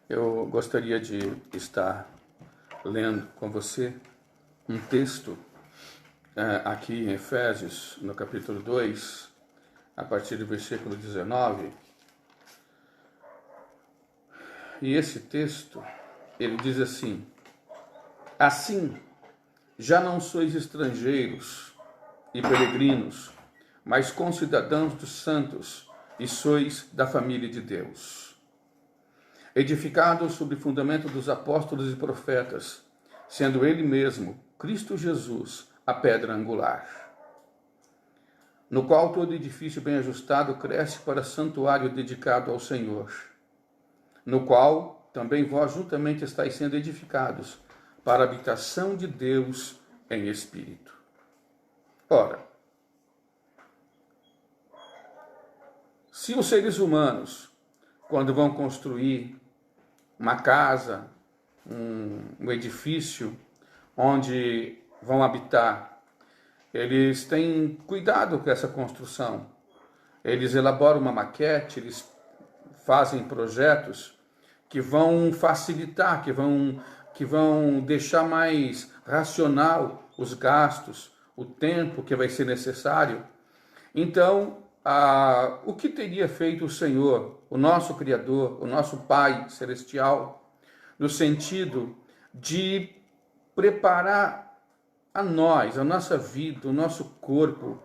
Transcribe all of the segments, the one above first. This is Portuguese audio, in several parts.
Eu gostaria de estar lendo com você um texto aqui em Efésios, no capítulo 2, a partir do versículo 19. E esse texto, ele diz assim: assim, já não sois estrangeiros e peregrinos, mas concidadãos dos santos, e sois da família de Deus, edificados sobre o fundamento dos apóstolos e profetas, sendo ele mesmo, Cristo Jesus, a pedra angular, no qual todo edifício bem ajustado cresce para santuário dedicado ao Senhor, no qual também vós juntamente estáis sendo edificados para a habitação de Deus em Espírito. Ora, se os seres humanos, quando vão construir uma casa, um edifício onde vão habitar, eles têm cuidado com essa construção. Eles elaboram uma maquete, eles fazem projetos que vão facilitar, que vão deixar mais racional os gastos, o tempo que vai ser necessário. Então, o que teria feito o Senhor, o nosso Criador, o nosso Pai Celestial, no sentido de preparar a nós, a nossa vida, o nosso corpo,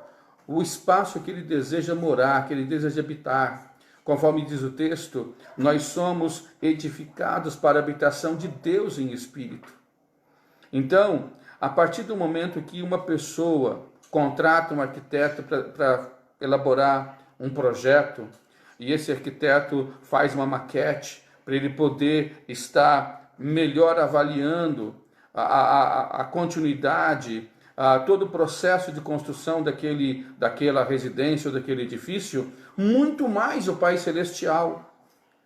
o espaço que Ele deseja morar, que Ele deseja habitar. Conforme diz o texto, nós somos edificados para a habitação de Deus em Espírito. Então, a partir do momento que uma pessoa contrata um arquiteto para elaborar um projeto, e esse arquiteto faz uma maquete para ele poder estar melhor avaliando a continuidade, todo o processo de construção daquela residência ou daquele edifício, muito mais o Pai Celestial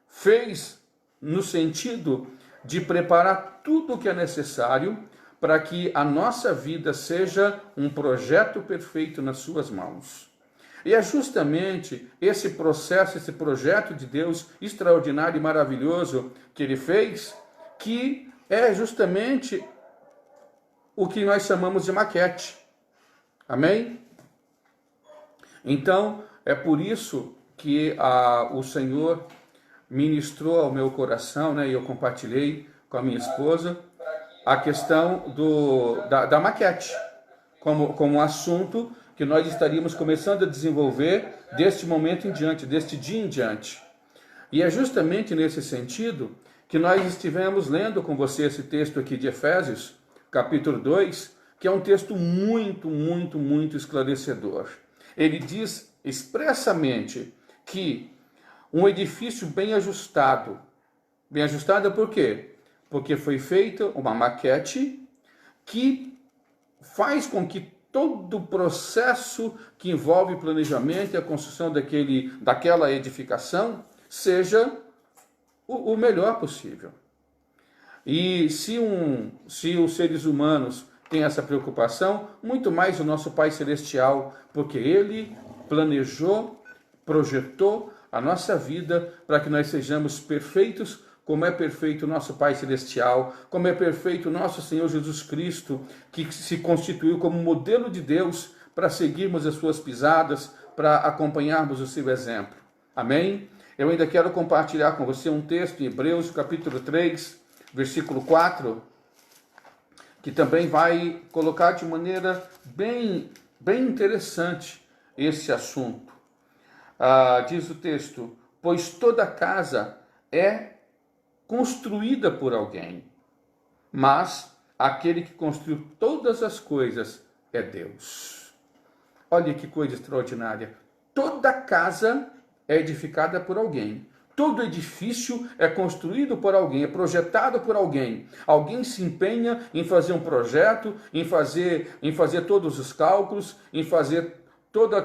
fez no sentido de preparar tudo o que é necessário para que a nossa vida seja um projeto perfeito nas suas mãos. E é justamente esse processo, esse projeto de Deus extraordinário e maravilhoso que Ele fez, que é justamente o que nós chamamos de maquete. Amém? Então, é por isso que o Senhor ministrou ao meu coração, né, e eu compartilhei com a minha esposa, a questão da maquete, como um assunto que nós estaríamos começando a desenvolver deste momento em diante, deste dia em diante. E é justamente nesse sentido que nós estivemos lendo com você esse texto aqui de Efésios, capítulo 2, que é um texto muito, muito, muito esclarecedor. Ele diz expressamente que um edifício bem ajustado por quê? Porque foi feita uma maquete que faz com que todo o processo que envolve o planejamento e a construção daquela edificação seja o melhor possível. E se os seres humanos têm essa preocupação, muito mais o nosso Pai Celestial, porque Ele planejou, projetou a nossa vida para que nós sejamos perfeitos, como é perfeito o nosso Pai Celestial, como é perfeito o nosso Senhor Jesus Cristo, que se constituiu como modelo de Deus para seguirmos as suas pisadas, para acompanharmos o seu exemplo. Amém? Eu ainda quero compartilhar com você um texto em Hebreus, capítulo 3, versículo 4, que também vai colocar de maneira bem interessante esse assunto. Diz o texto: pois toda casa é construída por alguém, mas aquele que construiu todas as coisas é Deus. Olha que coisa extraordinária. Toda casa é edificada por alguém. Todo edifício é construído por alguém, é projetado por alguém. Alguém se empenha em fazer um projeto, em fazer todos os cálculos, em fazer toda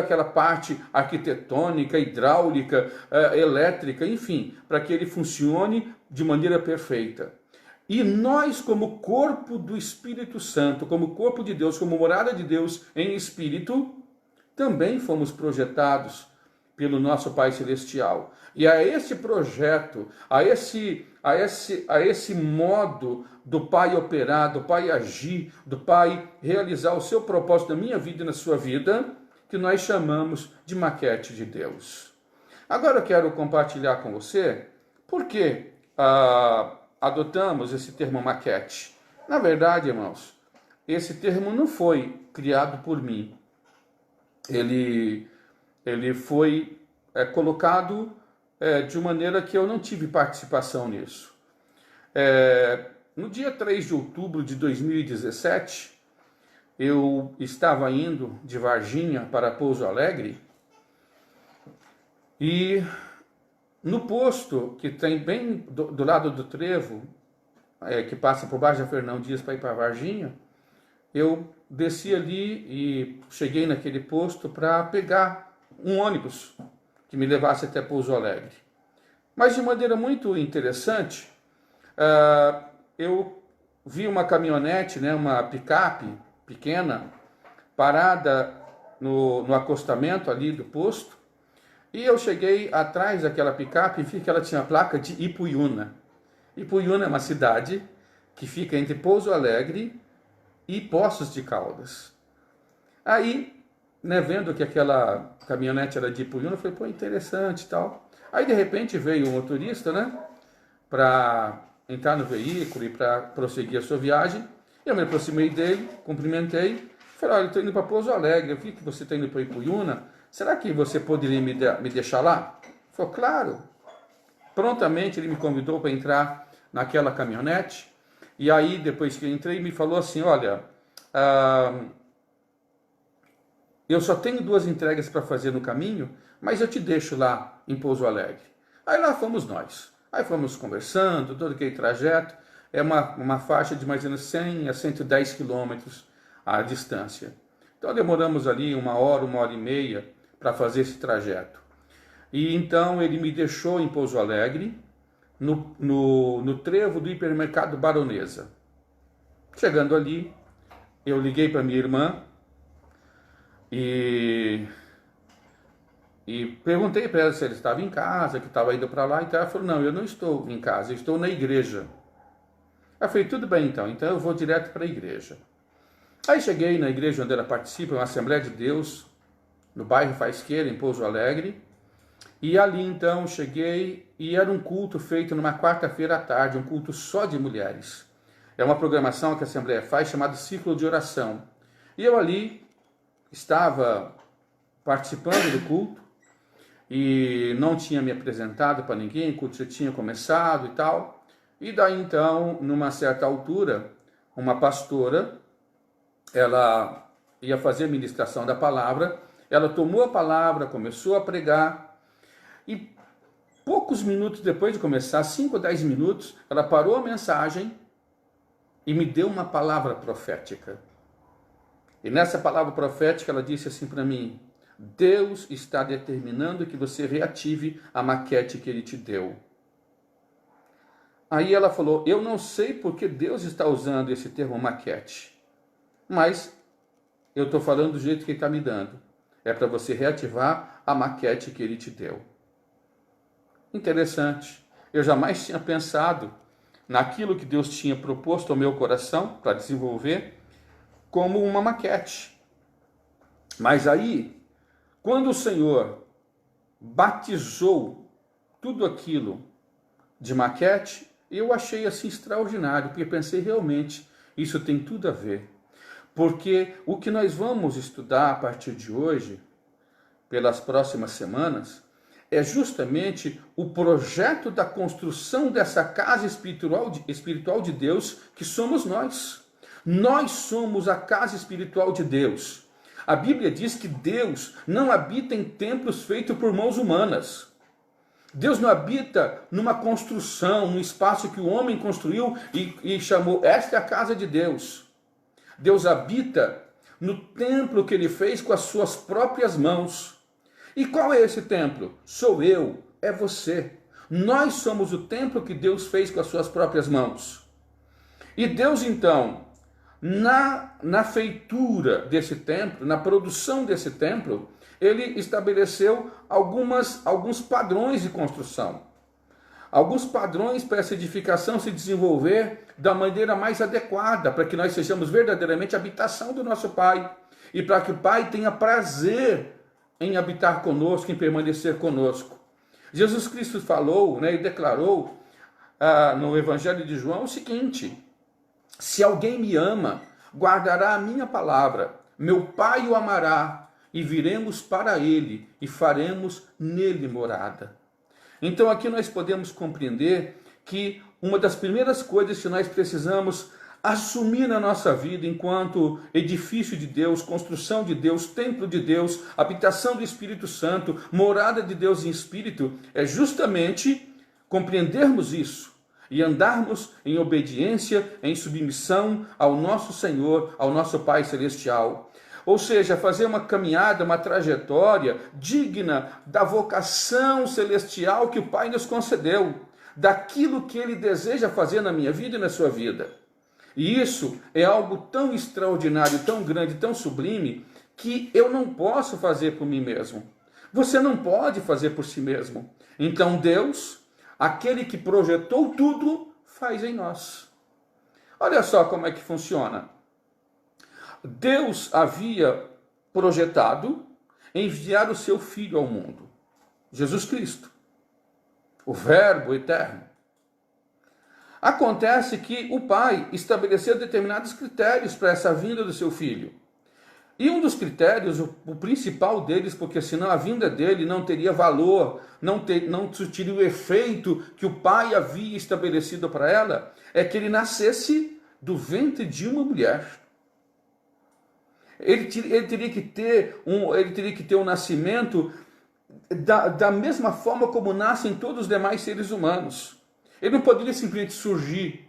aquela parte arquitetônica, hidráulica, elétrica, enfim, para que ele funcione de maneira perfeita. E nós, como corpo do Espírito Santo, como corpo de Deus, como morada de Deus em Espírito, também fomos projetados pelo nosso Pai Celestial. E a esse projeto, a esse modo do Pai operar, do Pai agir, do Pai realizar o seu propósito na minha vida e na sua vida, que nós chamamos de maquete de Deus. Agora eu quero compartilhar com você por que adotamos esse termo maquete. Na verdade, irmãos, esse termo não foi criado por mim. Ele foi colocado de maneira que eu não tive participação nisso. No dia 3 de outubro de 2017, eu estava indo de Varginha para Pouso Alegre e no posto que tem bem do lado do trevo, que passa por baixo da Fernão Dias para ir para Varginha, eu desci ali e cheguei naquele posto para pegar um ônibus que me levasse até Pouso Alegre. Mas de maneira muito interessante, eu vi uma caminhonete, uma picape pequena, parada no acostamento ali do posto, e eu cheguei atrás daquela picape e vi que ela tinha a placa de Ipuiuna. Ipuiuna é uma cidade que fica entre Pouso Alegre e Poços de Caldas. Aí, vendo que aquela caminhonete era de Ipuiuna, eu falei, pô, interessante e tal. Aí, de repente, veio o motorista, para entrar no veículo e para prosseguir a sua viagem. Eu me aproximei dele, cumprimentei, falei, olha, eu estou indo para Pouso Alegre, eu vi que você está indo para Ipuiuna, será que você poderia me deixar lá? Ele falou, claro. Prontamente ele me convidou para entrar naquela caminhonete, e aí depois que eu entrei, me falou assim, olha, eu só tenho 2 entregas para fazer no caminho, mas eu te deixo lá em Pouso Alegre. Aí lá fomos nós. Aí fomos conversando, todo aquele trajeto. É uma faixa de mais ou menos 100 a 110 quilômetros a distância. Então demoramos ali 1 hora, 1h30 para fazer esse trajeto. E então ele me deixou em Pouso Alegre, no trevo do hipermercado Baronesa. Chegando ali, eu liguei para minha irmã e perguntei para ela se ela estava em casa, que estava indo para lá. Então ela falou, não, eu não estou em casa, eu estou na igreja. Eu falei, tudo bem então eu vou direto para a igreja. Aí cheguei na igreja onde ela participa, uma Assembleia de Deus, no bairro Faisqueira, em Pouso Alegre. E ali então cheguei e era um culto feito numa quarta-feira à tarde, um culto só de mulheres. É uma programação que a Assembleia faz chamada Ciclo de Oração. E eu ali estava participando do culto e não tinha me apresentado para ninguém, o culto já tinha começado e tal. E daí então, numa certa altura, uma pastora, ela ia fazer a ministração da palavra, ela tomou a palavra, começou a pregar, e poucos minutos depois de começar, 5 ou 10 minutos, ela parou a mensagem e me deu uma palavra profética. E nessa palavra profética ela disse assim para mim, Deus está determinando que você reative a maquete que Ele te deu. Aí ela falou, eu não sei porque Deus está usando esse termo maquete, mas eu estou falando do jeito que Ele está me dando. É para você reativar a maquete que Ele te deu. Interessante. Eu jamais tinha pensado naquilo que Deus tinha proposto ao meu coração para desenvolver como uma maquete. Mas aí, quando o Senhor batizou tudo aquilo de maquete, eu achei assim extraordinário, porque pensei realmente, isso tem tudo a ver. Porque o que nós vamos estudar a partir de hoje, pelas próximas semanas, é justamente o projeto da construção dessa casa espiritual de Deus, que somos nós. Nós somos a casa espiritual de Deus. A Bíblia diz que Deus não habita em templos feitos por mãos humanas. Deus não habita numa construção, num espaço que o homem construiu e chamou, esta é a casa de Deus. Deus habita no templo que Ele fez com as suas próprias mãos. E qual é esse templo? Sou eu, é você. Nós somos o templo que Deus fez com as suas próprias mãos. E Deus então, na feitura desse templo, na produção desse templo, ele estabeleceu alguns padrões de construção. Alguns padrões para essa edificação se desenvolver da maneira mais adequada, para que nós sejamos verdadeiramente a habitação do nosso Pai. E para que o Pai tenha prazer em habitar conosco, em permanecer conosco. Jesus Cristo falou, e declarou no Evangelho de João o seguinte: se alguém me ama, guardará a minha palavra, meu Pai o amará, e viremos para ele, e faremos nele morada. Então aqui nós podemos compreender que uma das primeiras coisas que nós precisamos assumir na nossa vida enquanto edifício de Deus, construção de Deus, templo de Deus, habitação do Espírito Santo, morada de Deus em Espírito, é justamente compreendermos isso e andarmos em obediência, em submissão ao nosso Senhor, ao nosso Pai Celestial. Ou seja, fazer uma caminhada, uma trajetória digna da vocação celestial que o Pai nos concedeu, daquilo que Ele deseja fazer na minha vida e na sua vida. E isso é algo tão extraordinário, tão grande, tão sublime, que eu não posso fazer por mim mesmo. Você não pode fazer por si mesmo. Então Deus, aquele que projetou tudo, faz em nós. Olha só como é que funciona. Deus havia projetado enviar o seu Filho ao mundo, Jesus Cristo, o Verbo eterno. Acontece que o Pai estabeleceu determinados critérios para essa vinda do seu Filho. E um dos critérios, o principal deles, porque senão a vinda dele não teria valor, não teria o efeito que o Pai havia estabelecido para ela, é que ele nascesse do ventre de uma mulher. Ele teria que ter um nascimento da mesma forma como nascem todos os demais seres humanos. Ele não poderia simplesmente surgir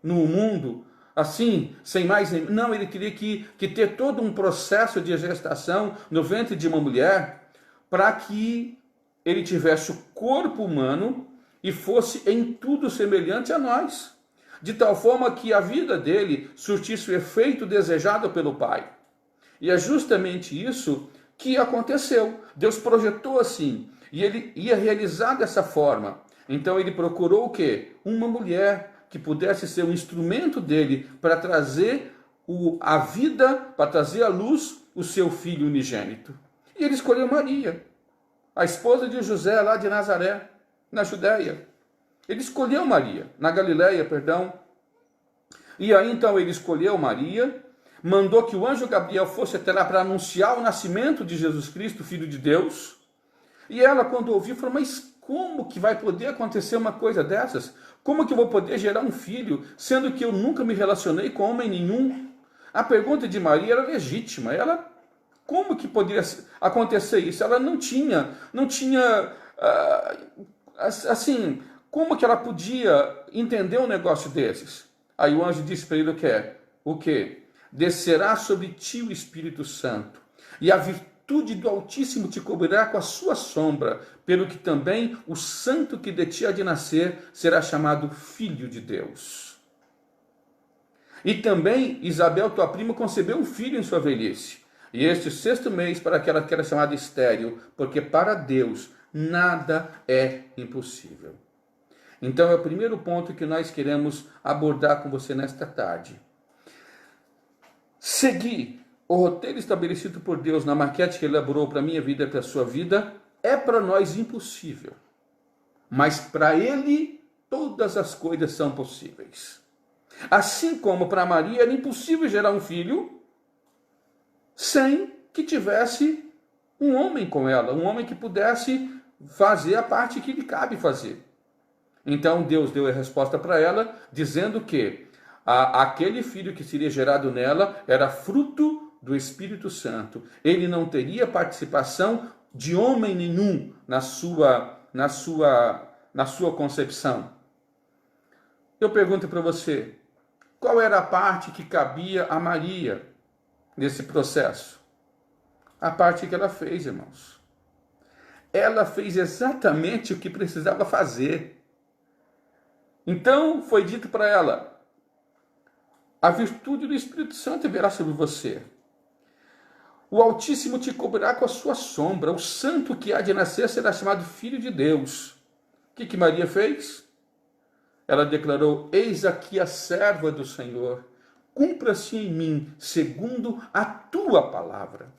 no mundo assim, sem mais nem... Não, ele teria que ter todo um processo de gestação no ventre de uma mulher para que ele tivesse o corpo humano e fosse em tudo semelhante a nós. De tal forma que a vida dele surtisse o efeito desejado pelo Pai. E é justamente isso que aconteceu. Deus projetou assim, e ele ia realizar dessa forma. Então ele procurou o quê? Uma mulher que pudesse ser um instrumento dele para trazer a vida, para trazer à luz o seu filho unigênito. E ele escolheu Maria, a esposa de José lá de Nazaré, na Judéia. Ele escolheu Maria, na Galileia, perdão. E aí então ele escolheu Maria, mandou que o anjo Gabriel fosse até lá para anunciar o nascimento de Jesus Cristo, Filho de Deus. E ela, quando ouviu, falou: mas como que vai poder acontecer uma coisa dessas? Como que eu vou poder gerar um filho, sendo que eu nunca me relacionei com homem nenhum? A pergunta de Maria era legítima. Como que poderia acontecer isso? Ela não tinha assim, como que ela podia entender um negócio desses? Aí o anjo disse para ele o quê? Descerá sobre ti o Espírito Santo, e a virtude do Altíssimo te cobrirá com a sua sombra, pelo que também o santo que de ti há de nascer será chamado Filho de Deus. E também Isabel, tua prima, concebeu um filho em sua velhice, e este 6º mês para aquela que era chamada estéril, porque para Deus nada é impossível. Então é o primeiro ponto que nós queremos abordar com você nesta tarde. Seguir o roteiro estabelecido por Deus na maquete que ele elaborou para a minha vida e para a sua vida é para nós impossível. Mas para ele todas as coisas são possíveis. Assim como para Maria era impossível gerar um filho sem que tivesse um homem com ela, um homem que pudesse fazer a parte que lhe cabe fazer. Então Deus deu a resposta para ela, dizendo que aquele filho que seria gerado nela era fruto do Espírito Santo. Ele não teria participação de homem nenhum na sua concepção. Eu pergunto para você, qual era a parte que cabia a Maria nesse processo? A parte que ela fez, irmãos. Ela fez exatamente o que precisava fazer. Então foi dito para ela: a virtude do Espírito Santo virá sobre você. O Altíssimo te cobrirá com a sua sombra. O santo que há de nascer será chamado Filho de Deus. O que Maria fez? Ela declarou: eis aqui a serva do Senhor. Cumpra-se em mim segundo a tua palavra.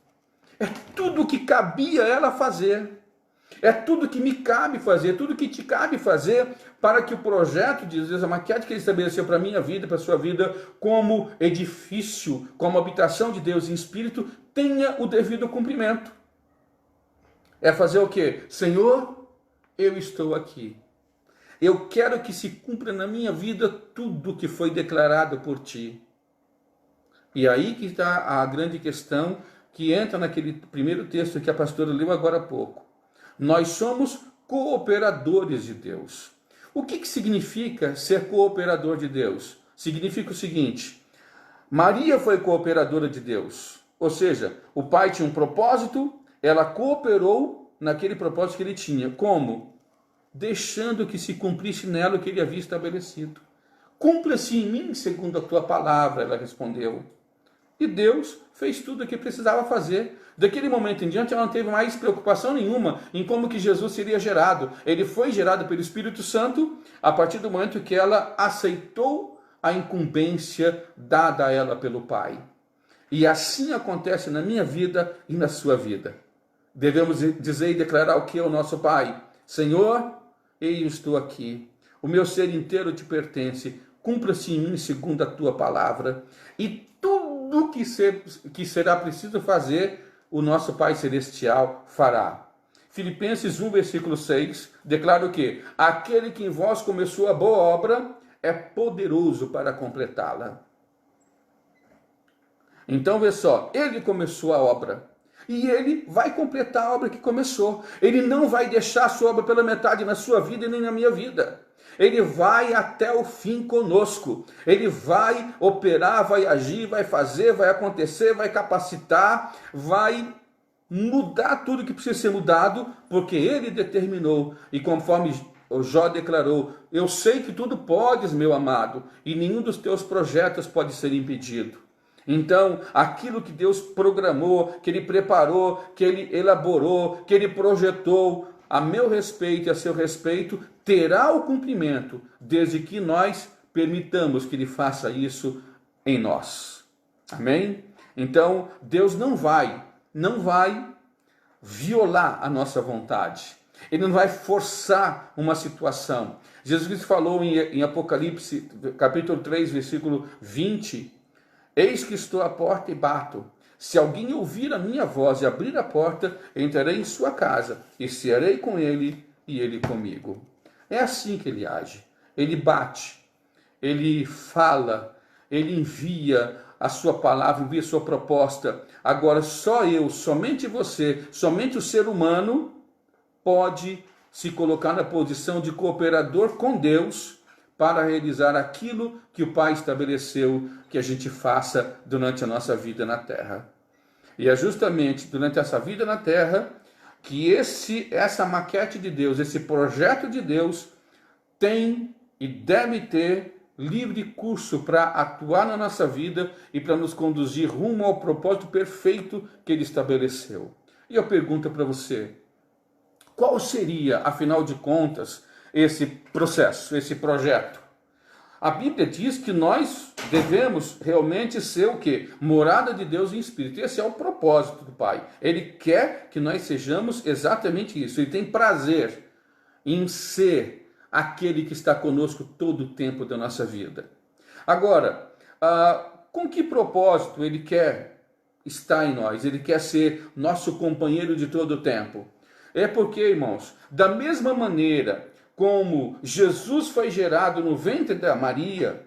É tudo o que cabia ela fazer. É tudo que me cabe fazer, tudo que te cabe fazer para que o projeto de Deus, a maquete que ele estabeleceu para a minha vida, para a sua vida, como edifício, como habitação de Deus em espírito, tenha o devido cumprimento. É fazer o quê? Senhor, eu estou aqui. Eu quero que se cumpra na minha vida tudo que foi declarado por ti. E aí que está a grande questão que entra naquele primeiro texto que a pastora leu agora há pouco. Nós somos cooperadores de Deus. O que significa ser cooperador de Deus? Significa o seguinte: Maria foi cooperadora de Deus. Ou seja, o pai tinha um propósito, ela cooperou naquele propósito que ele tinha. Como? Deixando que se cumprisse nela o que ele havia estabelecido. Cumpra-se em mim segundo a tua palavra, ela respondeu. E Deus fez tudo o que precisava fazer. Daquele momento em diante, ela não teve mais preocupação nenhuma em como que Jesus seria gerado. Ele foi gerado pelo Espírito Santo a partir do momento que ela aceitou a incumbência dada a ela pelo Pai. E assim acontece na minha vida e na sua vida. Devemos dizer e declarar o que é o nosso Pai: Senhor, eu estou aqui. O meu ser inteiro te pertence. Cumpra-se em mim segundo a tua palavra. E tudo que será preciso fazer, o nosso Pai Celestial fará. Filipenses 1, versículo 6, declara o quê? Aquele que em vós começou a boa obra é poderoso para completá-la. Então, vê só, ele começou a obra. E ele vai completar a obra que começou. Ele não vai deixar a sua obra pela metade na sua vida e nem na minha vida. Ele vai até o fim conosco. Ele vai operar, vai agir, vai fazer, vai acontecer, vai capacitar, vai mudar tudo que precisa ser mudado, porque ele determinou. E conforme o Jó declarou: eu sei que tudo podes, meu amado, e nenhum dos teus projetos pode ser impedido. Então, aquilo que Deus programou, que Ele preparou, que Ele elaborou, que Ele projetou, a meu respeito e a seu respeito, terá o cumprimento, desde que nós permitamos que Ele faça isso em nós. Amém? Então, Deus não vai violar a nossa vontade. Ele não vai forçar uma situação. Jesus Cristo falou em Apocalipse, capítulo 3, versículo 20, eis que estou à porta e bato. Se alguém ouvir a minha voz e abrir a porta, entrarei em sua casa e cearei com ele e ele comigo. É assim que ele age. Ele bate, ele fala, ele envia a sua palavra, envia a sua proposta. Agora, só eu, somente você, somente o ser humano pode se colocar na posição de cooperador com Deus para realizar aquilo que o Pai estabeleceu que a gente faça durante a nossa vida na terra. E é justamente durante essa vida na terra que essa maquete de Deus, esse projeto de Deus tem e deve ter livre curso para atuar na nossa vida e para nos conduzir rumo ao propósito perfeito que Ele estabeleceu. E eu pergunto para você, qual seria, afinal de contas, esse processo, esse projeto? A Bíblia diz que nós devemos realmente ser o quê? Morada de Deus em espírito. Esse é o propósito do Pai. Ele quer que nós sejamos exatamente isso. Ele tem prazer em ser aquele que está conosco todo o tempo da nossa vida. Agora, com que propósito Ele quer estar em nós? Ele quer ser nosso companheiro de todo o tempo. É porque, irmãos, da mesma maneira como Jesus foi gerado no ventre da Maria,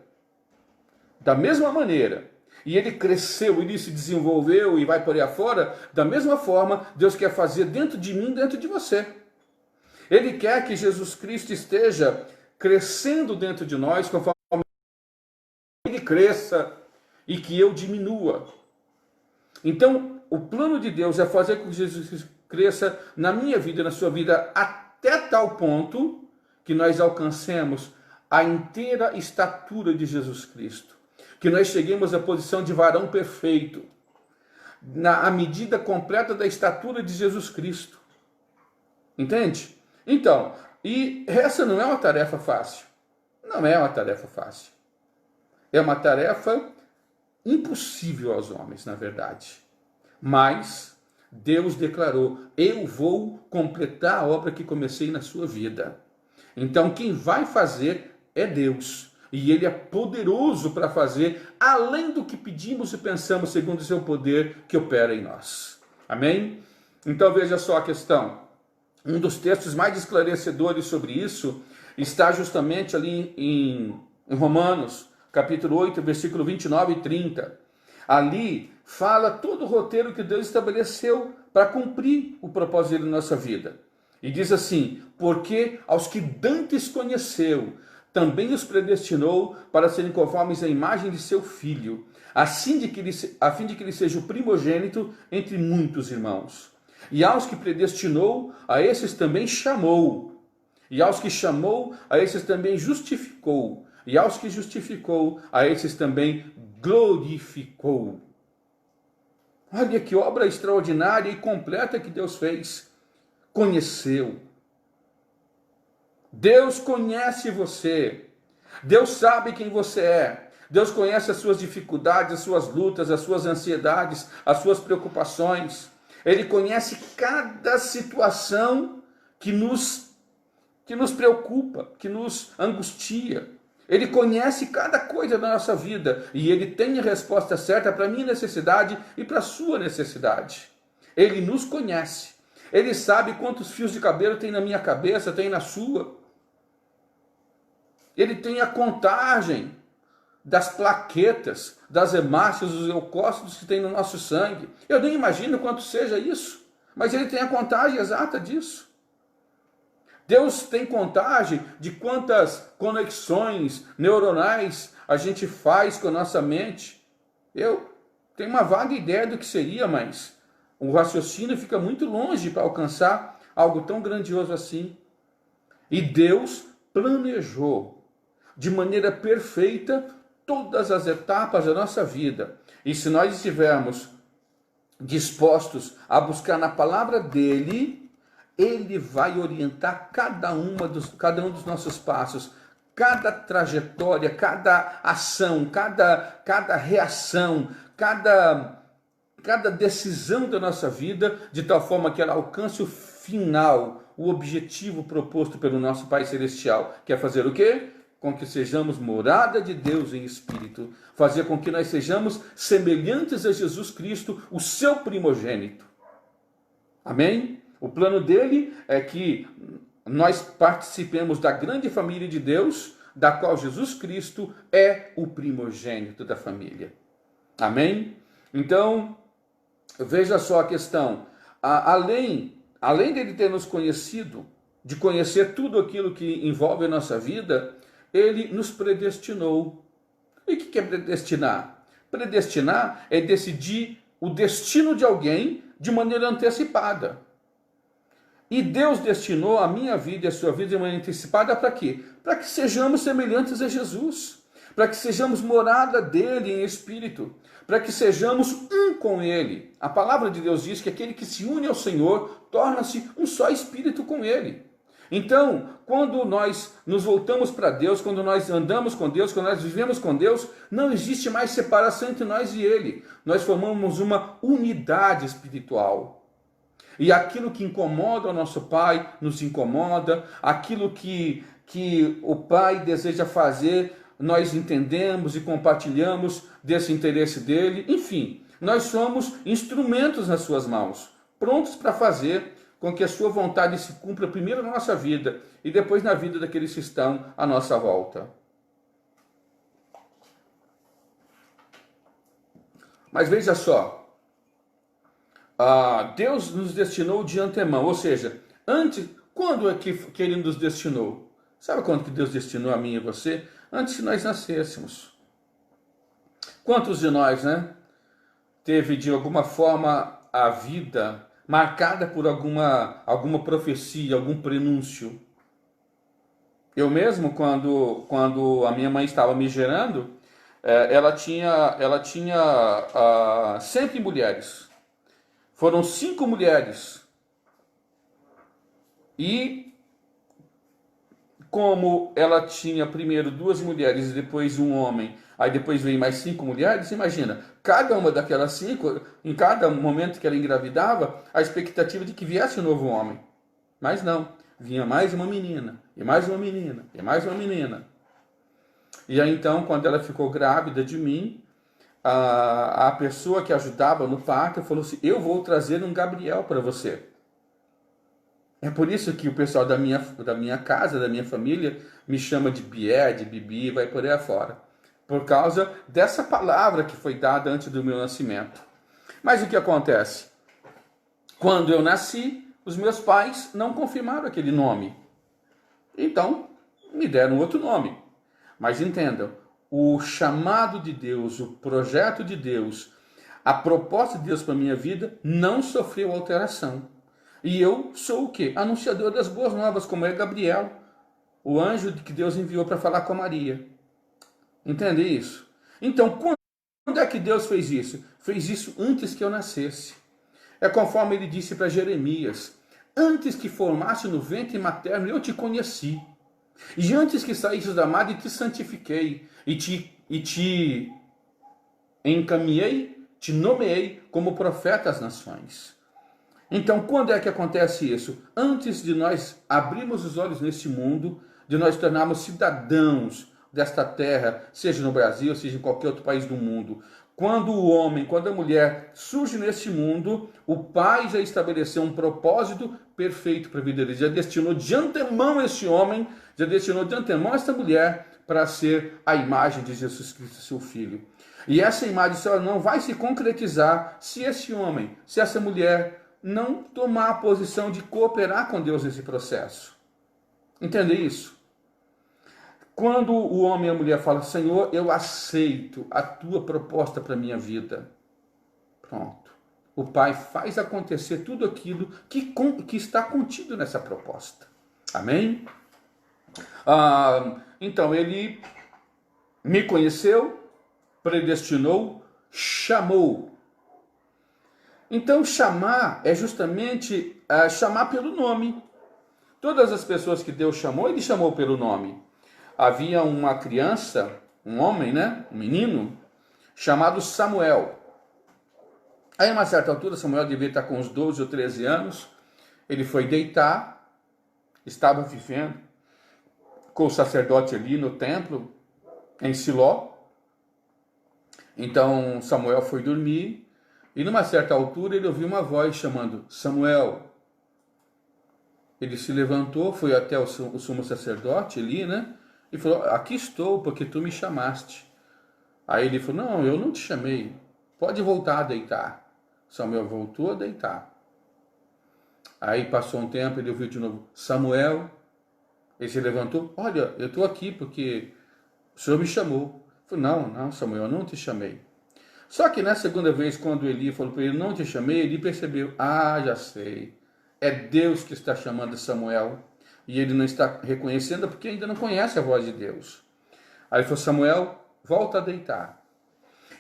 da mesma maneira, e ele cresceu, ele se desenvolveu e vai por aí afora, da mesma forma, Deus quer fazer dentro de mim, dentro de você. Ele quer que Jesus Cristo esteja crescendo dentro de nós, conforme Ele cresça e que eu diminua. Então, o plano de Deus é fazer com que Jesus cresça na minha vida, na sua vida, até tal ponto que nós alcancemos a inteira estatura de Jesus Cristo. Que nós cheguemos à posição de varão perfeito. na medida completa da estatura de Jesus Cristo. Entende? Então, e essa não é uma tarefa fácil. Não é uma tarefa fácil. É uma tarefa impossível aos homens, na verdade. Mas Deus declarou: eu vou completar a obra que comecei na sua vida. Então quem vai fazer é Deus. E Ele é poderoso para fazer além do que pedimos e pensamos, segundo o seu poder que opera em nós. Amém? Então veja só a questão. Um dos textos mais esclarecedores sobre isso está justamente ali em Romanos, capítulo 8, versículo 29 e 30. Ali fala todo o roteiro que Deus estabeleceu para cumprir o propósito dele na nossa vida. E diz assim: porque aos que dantes conheceu, também os predestinou para serem conformes à imagem de seu Filho, a fim de que ele seja o primogênito entre muitos irmãos. E aos que predestinou, a esses também chamou. E aos que chamou, a esses também justificou. E aos que justificou, a esses também glorificou. Olha que obra extraordinária e completa que Deus fez. Conheceu. Deus conhece você. Deus sabe quem você é. Deus conhece as suas dificuldades, as suas lutas, as suas ansiedades, as suas preocupações. Ele conhece cada situação que nos preocupa, que nos angustia. Ele conhece cada coisa da nossa vida e Ele tem a resposta certa para a minha necessidade e para a sua necessidade. Ele nos conhece. Ele sabe quantos fios de cabelo tem na minha cabeça, tem na sua. Ele tem a contagem das plaquetas, das hemácias, dos leucócitos que tem no nosso sangue. Eu nem imagino quanto seja isso, mas Ele tem a contagem exata disso. Deus tem contagem de quantas conexões neuronais a gente faz com a nossa mente. Eu tenho uma vaga ideia do que seria, mas o raciocínio fica muito longe para alcançar algo tão grandioso assim. E Deus planejou de maneira perfeita todas as etapas da nossa vida. E se nós estivermos dispostos a buscar na palavra dele, Ele vai orientar cada um dos nossos passos, cada trajetória, cada ação, cada reação, cada decisão da nossa vida, de tal forma que ela alcance o final, o objetivo proposto pelo nosso Pai Celestial, que é fazer o quê? Com que sejamos morada de Deus em espírito, fazer com que nós sejamos semelhantes a Jesus Cristo, o seu primogênito. Amém? O plano dele é que nós participemos da grande família de Deus, da qual Jesus Cristo é o primogênito da família. Amém? Então, veja só a questão. Além dele ter nos conhecido, de conhecer tudo aquilo que envolve a nossa vida, ele nos predestinou. E o que é predestinar? Predestinar é decidir o destino de alguém de maneira antecipada. E Deus destinou a minha vida e a sua vida de maneira antecipada para quê? Para que sejamos semelhantes a Jesus. Para que sejamos morada dele em espírito. Para que sejamos um com ele. A palavra de Deus diz que aquele que se une ao Senhor torna-se um só espírito com ele. Então, quando nós nos voltamos para Deus, quando nós andamos com Deus, quando nós vivemos com Deus, não existe mais separação entre nós e Ele. Nós formamos uma unidade espiritual. E aquilo que incomoda o nosso Pai nos incomoda, aquilo que o Pai deseja fazer, nós entendemos e compartilhamos desse interesse dele. Enfim, nós somos instrumentos nas suas mãos, prontos para fazer com que a sua vontade se cumpra primeiro na nossa vida e depois na vida daqueles que estão à nossa volta. Mas veja só, Deus nos destinou de antemão, ou seja, quando é que Ele nos destinou? Sabe quando que Deus destinou a mim e você? Antes que nós nascêssemos. Quantos de nós, teve de alguma forma a vida marcada por alguma profecia, algum prenúncio? Eu mesmo, quando a minha mãe estava me gerando, ela tinha sempre mulheres. Foram 5 mulheres. E como ela tinha primeiro 2 mulheres e depois um homem, aí depois veio mais 5 mulheres, imagina, cada uma daquelas 5, em cada momento que ela engravidava, a expectativa de que viesse um novo homem. Mas não, vinha mais uma menina, e mais uma menina, e mais uma menina. E aí então, quando ela ficou grávida de mim, a pessoa que ajudava no parto falou assim, eu vou trazer um Gabriel para você. É por isso que o pessoal da minha casa, da minha família, me chama de Bié, de Bibi, vai por aí afora. Por causa dessa palavra que foi dada antes do meu nascimento. Mas o que acontece? Quando eu nasci, os meus pais não confirmaram aquele nome. Então, me deram outro nome. Mas entendam, o chamado de Deus, o projeto de Deus, a proposta de Deus para a minha vida não sofreu alteração. E eu sou o quê? Anunciador das boas novas, como é Gabriel, o anjo que Deus enviou para falar com Maria. Entende isso? Então, quando é que Deus fez isso? Fez isso antes que eu nascesse. É conforme ele disse para Jeremias, antes que formasse no ventre materno, eu te conheci. E antes que saísses da madre, te santifiquei. E te encaminhei, te nomeei como profeta às nações. Então, quando é que acontece isso? Antes de nós abrirmos os olhos neste mundo, de nós tornarmos cidadãos desta terra, seja no Brasil, seja em qualquer outro país do mundo. Quando o homem, quando a mulher surge neste mundo, o Pai já estabeleceu um propósito perfeito para a vida dele. Já destinou de antemão este homem, já destinou de antemão esta mulher para ser a imagem de Jesus Cristo, seu Filho. E essa imagem só não vai se concretizar se esse homem, se essa mulher não tomar a posição de cooperar com Deus nesse processo. Entende isso? Quando o homem e a mulher falam, Senhor, eu aceito a tua proposta para a minha vida. Pronto. O Pai faz acontecer tudo aquilo que está contido nessa proposta. Amém? Então, ele me conheceu, predestinou, chamou. Então, chamar é justamente chamar pelo nome. Todas as pessoas que Deus chamou, ele chamou pelo nome. Havia uma criança, um homem, né? Um menino, chamado Samuel. Aí, a uma certa altura, Samuel devia estar com uns 12 ou 13 anos. Ele foi deitar, estava vivendo com o sacerdote ali no templo, em Siló. Então, Samuel foi dormir. E numa certa altura ele ouviu uma voz chamando Samuel. Ele se levantou, foi até o sumo sacerdote ali, né? E falou, aqui estou, porque tu me chamaste. Aí ele falou, não, eu não te chamei. Pode voltar a deitar. Samuel voltou a deitar. Aí passou um tempo, ele ouviu de novo, Samuel. Ele se levantou, olha, eu estou aqui porque o Senhor me chamou. Eu falei, não, Samuel, eu não te chamei. Só que na segunda vez, quando Eli falou para ele, não te chamei, ele percebeu, já sei, é Deus que está chamando Samuel, e ele não está reconhecendo porque ainda não conhece a voz de Deus. Aí ele falou, Samuel, volta a deitar.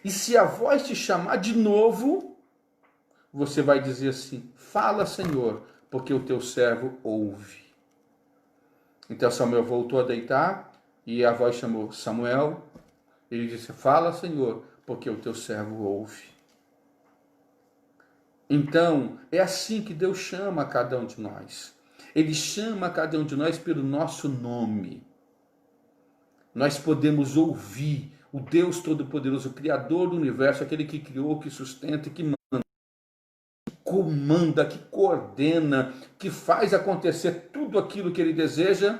E se a voz te chamar de novo, você vai dizer assim, fala, Senhor, porque o teu servo ouve. Então Samuel voltou a deitar, e a voz chamou Samuel, ele disse, fala, Senhor, porque o teu servo ouve. Então, é assim que Deus chama a cada um de nós. Ele chama a cada um de nós pelo nosso nome. Nós podemos ouvir o Deus Todo-Poderoso, o Criador do Universo, aquele que criou, que sustenta, que manda, que comanda, que coordena, que faz acontecer tudo aquilo que Ele deseja,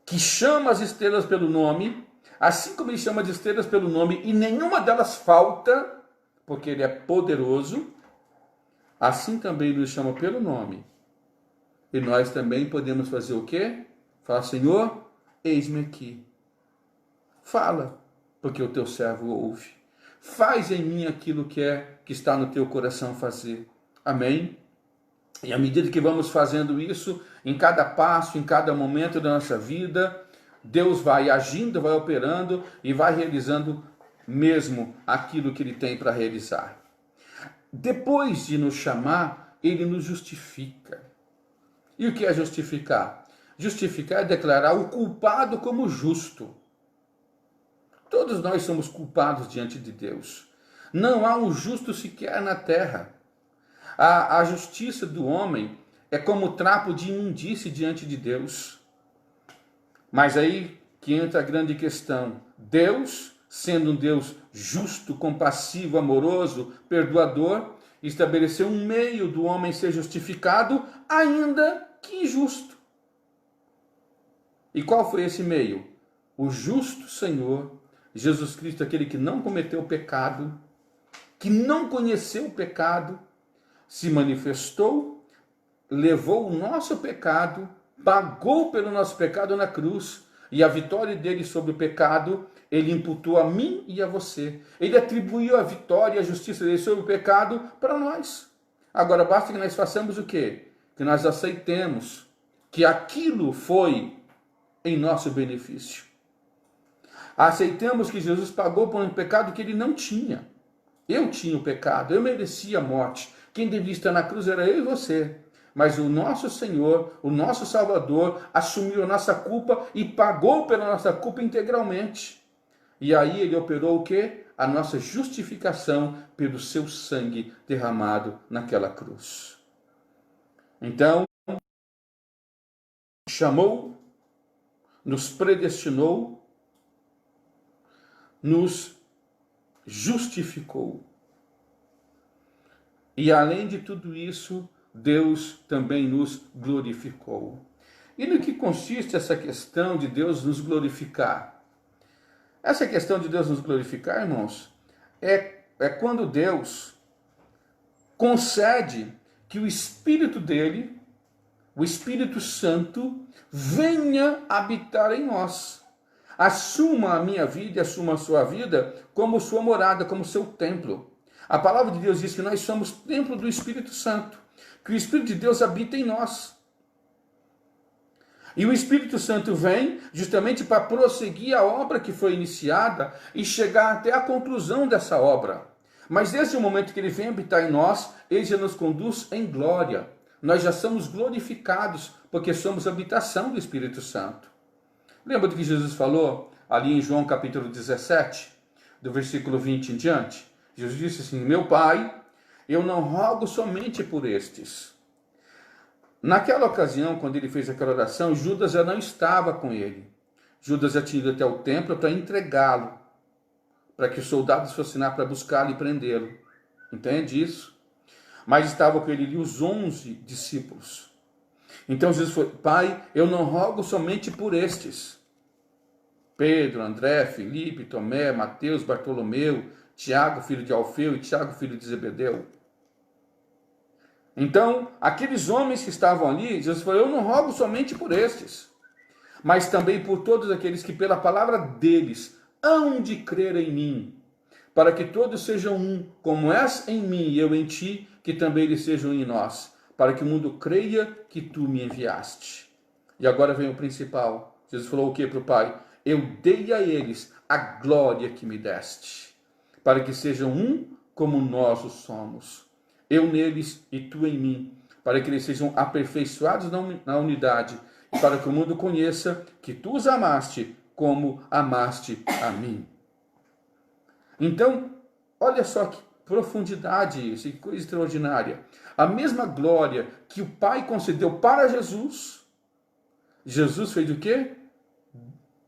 que chama as estrelas pelo nome, assim como Ele chama as estrelas pelo nome, e nenhuma delas falta, porque Ele é poderoso, assim também Ele nos chama pelo nome. E nós também podemos fazer o quê? Falar, Senhor, eis-me aqui. Fala, porque o teu servo ouve. Faz em mim aquilo que está no teu coração fazer. Amém? E à medida que vamos fazendo isso, em cada passo, em cada momento da nossa vida, Deus vai agindo, vai operando e vai realizando mesmo aquilo que Ele tem para realizar. depois de nos chamar, ele nos justifica. E o que é justificar? Justificar é declarar o culpado como justo. Todos nós somos culpados diante de Deus. Não há um justo sequer na terra. A justiça do homem é como trapo de imundície diante de Deus. Mas aí que entra a grande questão. Deus, sendo um Deus justo, compassivo, amoroso, perdoador, estabeleceu um meio do homem ser justificado, ainda que injusto. E qual foi esse meio? O justo Senhor, Jesus Cristo, aquele que não cometeu pecado, que não conheceu o pecado, se manifestou, levou o nosso pecado, pagou pelo nosso pecado na cruz, e a vitória dele sobre o pecado, ele imputou a mim e a você. Ele atribuiu a vitória e a justiça dele sobre o pecado para nós. Agora basta que nós façamos o quê? Que nós aceitemos que aquilo foi em nosso benefício. Aceitamos que Jesus pagou por um pecado que ele não tinha. Eu tinha o pecado, eu merecia a morte. Quem devia estar na cruz era eu e você. Mas o nosso Senhor, o nosso Salvador, assumiu a nossa culpa e pagou pela nossa culpa integralmente. E aí ele operou o quê? A nossa justificação pelo seu sangue derramado naquela cruz. Então, chamou, nos predestinou, nos justificou. E além de tudo isso, Deus também nos glorificou. E no que consiste essa questão de Deus nos glorificar? Essa questão de Deus nos glorificar, irmãos, é quando Deus concede que o Espírito dele, o Espírito Santo, venha habitar em nós. Assuma a minha vida e assuma a sua vida como sua morada, como seu templo. A palavra de Deus diz que nós somos templo do Espírito Santo, que o Espírito de Deus habita em nós. E o Espírito Santo vem justamente para prosseguir a obra que foi iniciada e chegar até a conclusão dessa obra. Mas desde o momento que ele vem habitar em nós, ele já nos conduz em glória. Nós já somos glorificados porque somos habitação do Espírito Santo. Lembra do que Jesus falou ali em João capítulo 17, do versículo 20 em diante? Jesus disse assim: meu Pai, eu não rogo somente por estes. Naquela ocasião, quando ele fez aquela oração, Judas já não estava com ele. Judas já tinha ido até o templo para entregá-lo, para que os soldados fossem lá para buscá-lo e prendê-lo. Entende isso? Mas estavam com ele ali os 11 discípulos. Então Jesus falou: Pai, eu não rogo somente por estes. Pedro, André, Filipe, Tomé, Mateus, Bartolomeu, Tiago, filho de Alfeu, e Tiago, filho de Zebedeu. Então, aqueles homens que estavam ali, Jesus falou: eu não rogo somente por estes, mas também por todos aqueles que pela palavra deles hão de crer em mim, para que todos sejam um, como és em mim e eu em ti, que também eles sejam em nós, para que o mundo creia que tu me enviaste. E agora vem o principal. Jesus falou o que para o Pai? Eu dei a eles a glória que me deste, para que sejam um como nós o somos. Eu neles e tu em mim, para que eles sejam aperfeiçoados na unidade, e para que o mundo conheça que tu os amaste como amaste a mim. Então, olha só que profundidade isso, que coisa extraordinária. A mesma glória que o Pai concedeu para Jesus, Jesus fez o quê?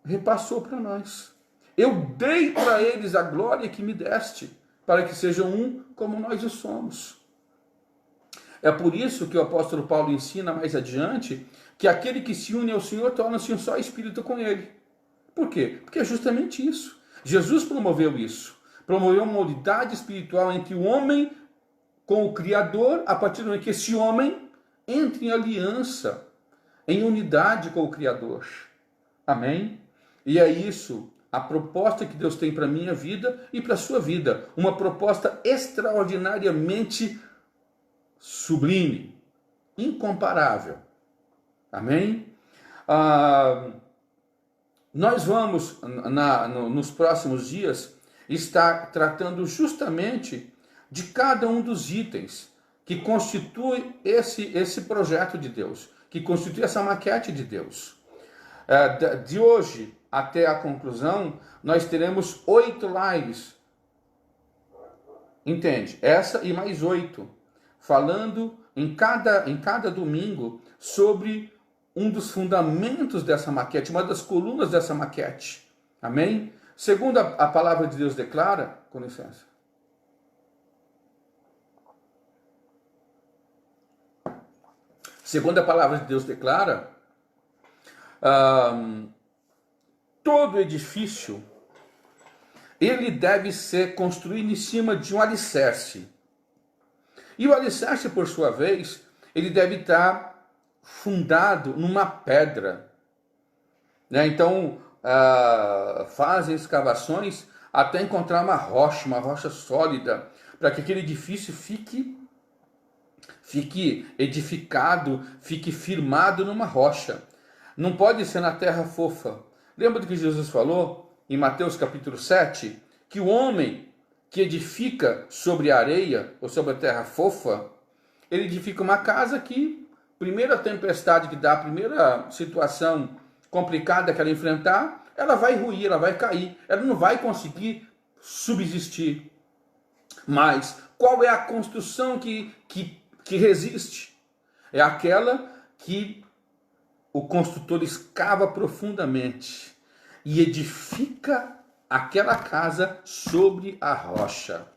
Repassou para nós. Eu dei para eles a glória que me deste, para que sejam um como nós o somos. É por isso que o apóstolo Paulo ensina mais adiante que aquele que se une ao Senhor torna-se um só espírito com ele. Por quê? Porque é justamente isso. Jesus promoveu isso. Promoveu uma unidade espiritual entre o homem com o Criador, a partir do momento que esse homem entra em aliança, em unidade com o Criador. Amém? E é isso, a proposta que Deus tem para a minha vida e para a sua vida. Uma proposta extraordinariamente sublime, incomparável. Amém? Nós vamos, nos próximos dias, estar tratando justamente de cada um dos itens que constitui esse projeto de Deus, que constitui essa maquete de Deus. De hoje até a conclusão, nós teremos 8 lives. Entende? Essa e mais 8. Falando em cada domingo sobre um dos fundamentos dessa maquete, uma das colunas dessa maquete. Amém? Segundo a palavra de Deus declara, com licença. Segundo a palavra de Deus declara, todo edifício, ele deve ser construído em cima de um alicerce. E o alicerce, por sua vez, ele deve estar fundado numa pedra. Então, fazem escavações até encontrar uma rocha sólida, para que aquele edifício fique edificado, fique firmado numa rocha. Não pode ser na terra fofa. Lembra do que Jesus falou em Mateus capítulo 7? Que o homem que edifica sobre a areia ou sobre a terra fofa, ele edifica uma casa que, primeira tempestade que dá, a primeira situação complicada que ela enfrentar, ela vai ruir, ela vai cair, ela não vai conseguir subsistir. Mas qual é a construção que resiste? É aquela que o construtor escava profundamente e edifica aquela casa sobre a rocha.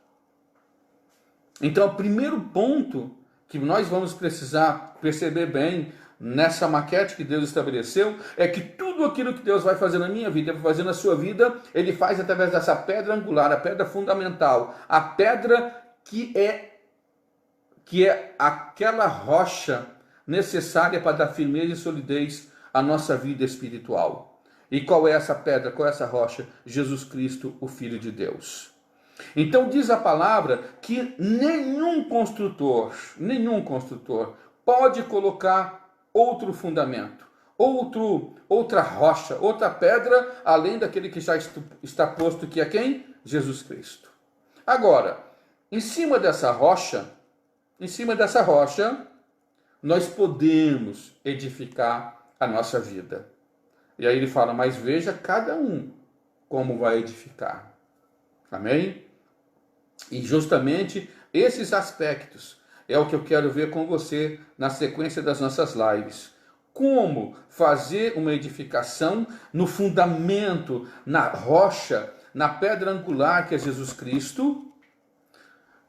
Então, o primeiro ponto que nós vamos precisar perceber bem nessa maquete que Deus estabeleceu é que tudo aquilo que Deus vai fazer na minha vida, vai fazer na sua vida, Ele faz através dessa pedra angular, a pedra fundamental, a pedra que é aquela rocha necessária para dar firmeza e solidez à nossa vida espiritual. E qual é essa pedra, qual é essa rocha? Jesus Cristo, o Filho de Deus. Então diz a palavra que nenhum construtor pode colocar outro fundamento, outra rocha, outra pedra, além daquele que já está posto, que é quem? Jesus Cristo. Agora, em cima dessa rocha, nós podemos edificar a nossa vida. E aí ele fala, mas veja cada um como vai edificar. Amém? E justamente esses aspectos é o que eu quero ver com você na sequência das nossas lives. Como fazer uma edificação no fundamento, na rocha, na pedra angular que é Jesus Cristo.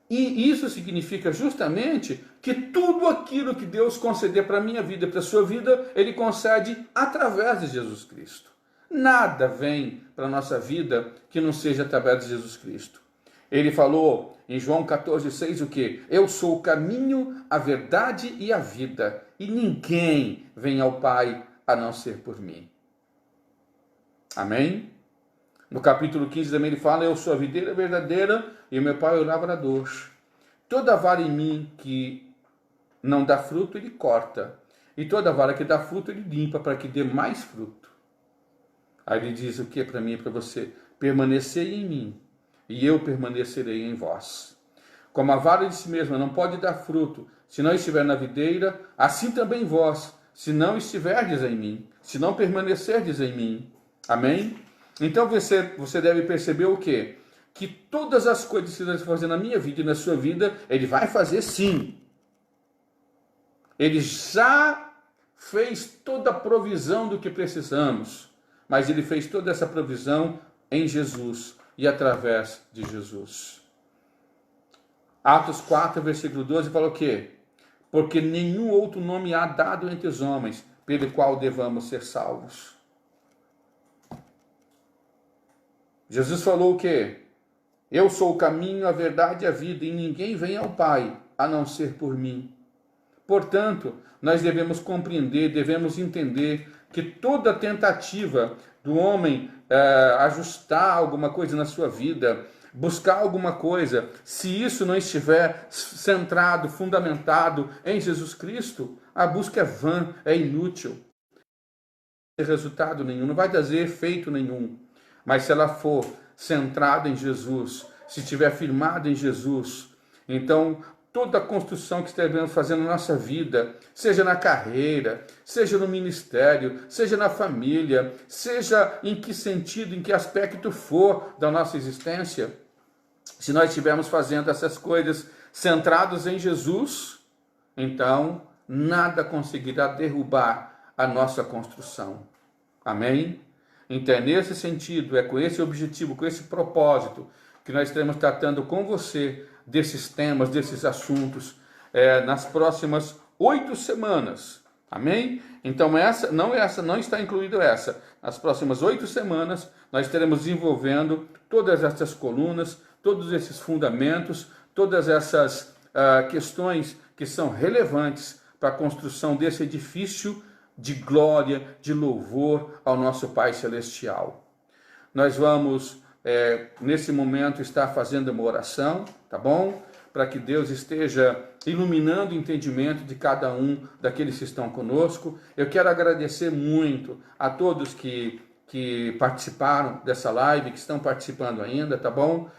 E isso significa justamente que tudo aquilo que Deus conceder para a minha vida, para a sua vida, Ele concede através de Jesus Cristo. Nada vem para a nossa vida que não seja através de Jesus Cristo. Ele falou em João 14,6 o quê? Eu sou o caminho, a verdade e a vida, e ninguém vem ao Pai a não ser por mim. Amém? No capítulo 15 também ele fala, eu sou a videira verdadeira e o meu Pai é o lavrador. Toda vara em mim que não dá fruto, ele corta. E toda vara que dá fruto, ele limpa para que dê mais fruto. Aí ele diz o que para mim e para você? Permanecei em mim e eu permanecerei em vós. Como a vara de si mesma não pode dar fruto se não estiver na videira, assim também vós, se não estiverdes em mim, se não permanecerdes em mim. Amém? Então você deve perceber o quê? Que todas as coisas que Deus vai fazer na minha vida e na sua vida, Ele vai fazer sim. Ele já fez toda a provisão do que precisamos, mas Ele fez toda essa provisão em Jesus e através de Jesus. Atos 4, versículo 12, fala o quê? Porque nenhum outro nome há dado entre os homens, pelo qual devamos ser salvos. Jesus falou o quê? Eu sou o caminho, a verdade e a vida, e ninguém vem ao Pai, a não ser por mim. Portanto, nós devemos compreender, devemos entender que toda tentativa do homem ajustar alguma coisa na sua vida, buscar alguma coisa, se isso não estiver centrado, fundamentado em Jesus Cristo, a busca é vã, é inútil. Não vai ter resultado nenhum, não vai trazer efeito nenhum. Mas se ela for centrada em Jesus, se estiver firmada em Jesus, Então, toda a construção que estaremos fazendo na nossa vida, seja na carreira, seja no ministério, seja na família, seja em que sentido, em que aspecto for da nossa existência, se nós estivermos fazendo essas coisas centrados em Jesus, então nada conseguirá derrubar a nossa construção. Amém? Então é nesse sentido, é com esse objetivo, com esse propósito, que nós estaremos tratando com você desses temas, desses assuntos, nas próximas 8 semanas. Amém? Então essa não está incluído essa. Nas próximas 8 semanas, nós estaremos desenvolvendo todas essas colunas, todos esses fundamentos, todas essas questões que são relevantes para a construção desse edifício de glória, de louvor ao nosso Pai Celestial. Nós vamos, nesse momento, estar fazendo uma oração, tá bom? Para que Deus esteja iluminando o entendimento de cada um daqueles que estão conosco. Eu quero agradecer muito a todos que participaram dessa live, que estão participando ainda, tá bom?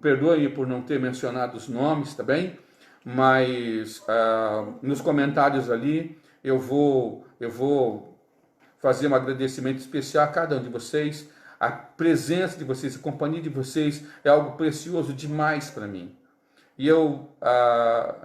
Perdoe por não ter mencionado os nomes, tá bem? Mas nos comentários ali eu vou fazer um agradecimento especial a cada um de vocês. A presença de vocês, a companhia de vocês é algo precioso demais para mim. E eu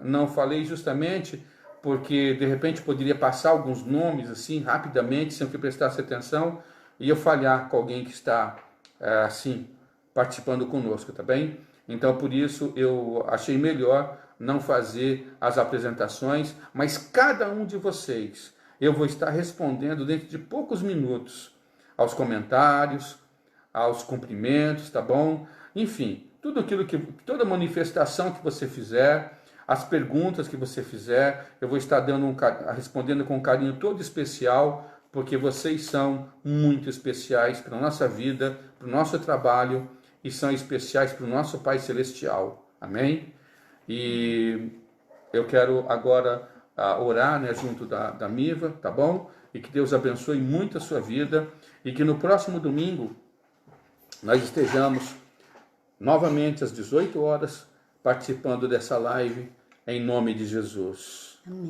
não falei justamente porque de repente poderia passar alguns nomes assim rapidamente, sem que eu prestasse atenção, e eu falhar com alguém que está assim participando conosco, tá bem? Então por isso eu achei melhor não fazer as apresentações, mas cada um de vocês eu vou estar respondendo dentro de poucos minutos aos comentários, aos cumprimentos, tá bom? Enfim, toda manifestação que você fizer, as perguntas que você fizer, eu vou estar respondendo com um carinho todo especial, porque vocês são muito especiais para a nossa vida, para o nosso trabalho, e são especiais para o nosso Pai Celestial. Amém? E eu quero agora orar, né, junto da Miva, tá bom? E que Deus abençoe muito a sua vida, e que no próximo domingo nós estejamos novamente às 18 horas participando dessa live, em nome de Jesus. Amém.